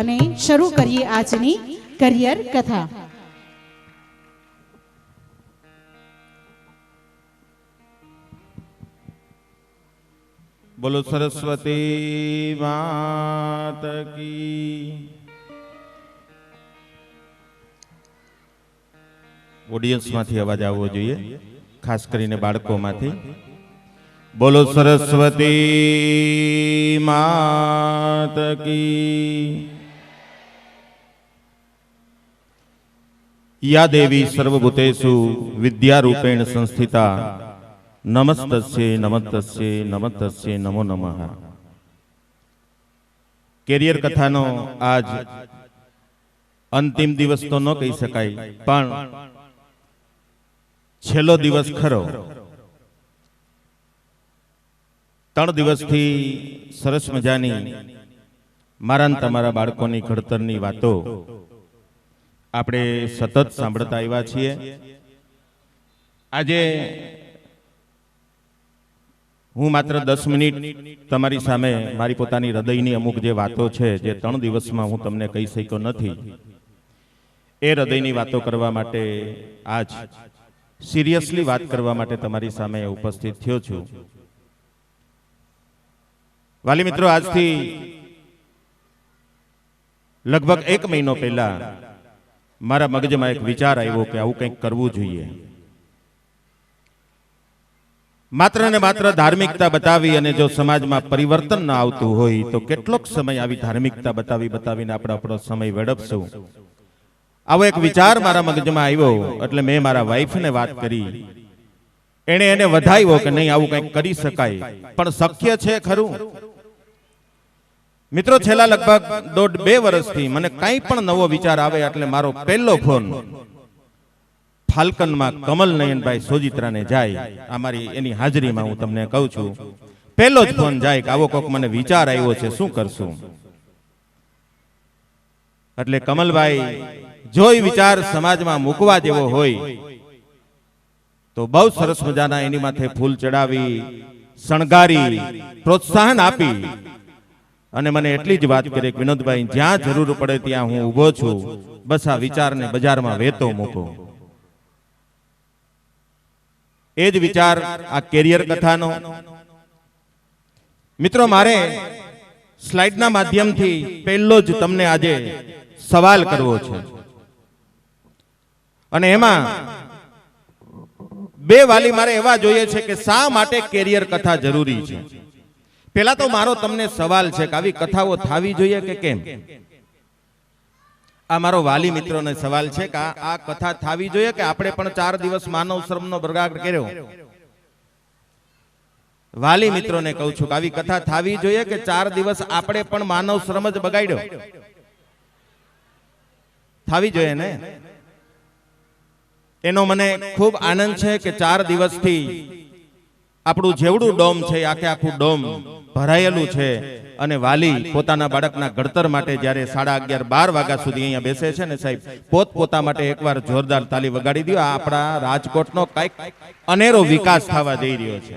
અને શરૂ કરીએ આજની કરિયર કથા। बोलो सरस्वती मात की। ऑडियंस माथी अवाज आवવો જોઈએ, खास કરીને બાળકોમાંથી। बोलो सरस्वती मात की। या देवी सर्वभूतेषु विद्यारूपेण संस्थिता नमस्तस्ये नमस्तस्ये नमस्तस्ये नमो नमः। कैरियर कथानो आज अंतिम दिवस तो न कही शकाय, पण छेल्लो दिवस खरो। 3 दिवसथी सरस मजानी मारा ने तमारा बाळकोनी घडतरनी वातो आपणे सतत सांभळता आव्या छीए। आजे हूँ मात्र 10 मिनिट तमारी सामे मारी पोतानी हृदयनी अमुक जे वातो छे जे 3 दिवसमां हूँ तमने कही शक्यो नथी, ए हृदयनी वातो करवा माटे आज सीरियसली बात करवा माटे तमारी सामे उपस्थित थयो छुं। वाली मित्रों, आज थी लगभग 1 महीनो पहला मारा मगजमां एक विचार आव्यो के आवुं कंईक करवुं जोईए। मात्र ने मात्र धार्मिकता बतावी अने जो समाज में परिवर्तन न आवतुं होय तो केटलोक समय आवी धार्मिकता बतावी बतावीने आपणे आपणो समय वेडफशुं। आवो एक विचार मारा मगजमां आव्यो એટલે મેં મારા વાઈફને વાત કરી। એણે વધાવ્યો કે નહીં, આવું કંઈક કરી શકાય, પણ શક્ય છે ખરું? મિત્રો, છેલ્લા લગભગ 1.5-2 વર્ષથી મને કંઈ પણ નવો વિચાર આવે એટલે મારો પહેલો ફોન फाल्कन में कमल नयन भाई सोजित्रा ने जाए। अमारी एनी हाजरी में हूँ तमने कहूं छूं, पहलो ज फोन जाए कि आवो कोक मने विचार आव्यो छे, शुं करशुं? એટલે कमलभाई जो विचार समाज में मूकवा जेवो होय तो बहुत सरस मजाना एनी माथे फूल चढ़ावी, शणगारी, प्रोत्साहन आपी अने मने एटली ज वात करे कि विनोदभाई ज्यां जरूर पड़े त्यां हूँ ऊभो छुं, बस आ विचार ने बजार में वेतो मूको। एज विचार आ कैरियर कथानो। मित्रों, मारे स्लाइड ना माध्यम थी पहलो ज तमने आजे सवाल करवो छे अने एमां 2 वाली मारे एवा जोईए छे के शा माटे कैरियर कथा जरूरी छे। पहेला तो मारो तमने सवाल छे के आवी कथाओ थावी जोईए के केम? आ मारो वाली मित्रों ने सवाल छे कि आ कथा थावी जोईए के आपणे पण 4 दिवस मानव श्रमनो बगाड़ कर्यो? वाली मित्रों ने कहूं छुं कि आवी कथा थावी जोईए के 4 दिवस आपणे पण मानव श्रम ज बगाड्यो? थावी जोईए ने। एनो मने खूब आनंद छे के 4 दिवसथी આપણું જેવડું ડોમ છે આખે આખું ડોમ ભરાયેલું છે અને વાલી પોતાના બાળકના ઘડતર માટે જ્યારે 11:30-12 વાગ્યા સુધી અહીંયા બેસે છે ને સાહેબ, પોતપોતા માટે એકવાર જોરદાર તાલી વગાડી દો। આ આપણા રાજકોટનો કંઈક અનેરો વિકાસ થવા જઈ રહ્યો છે।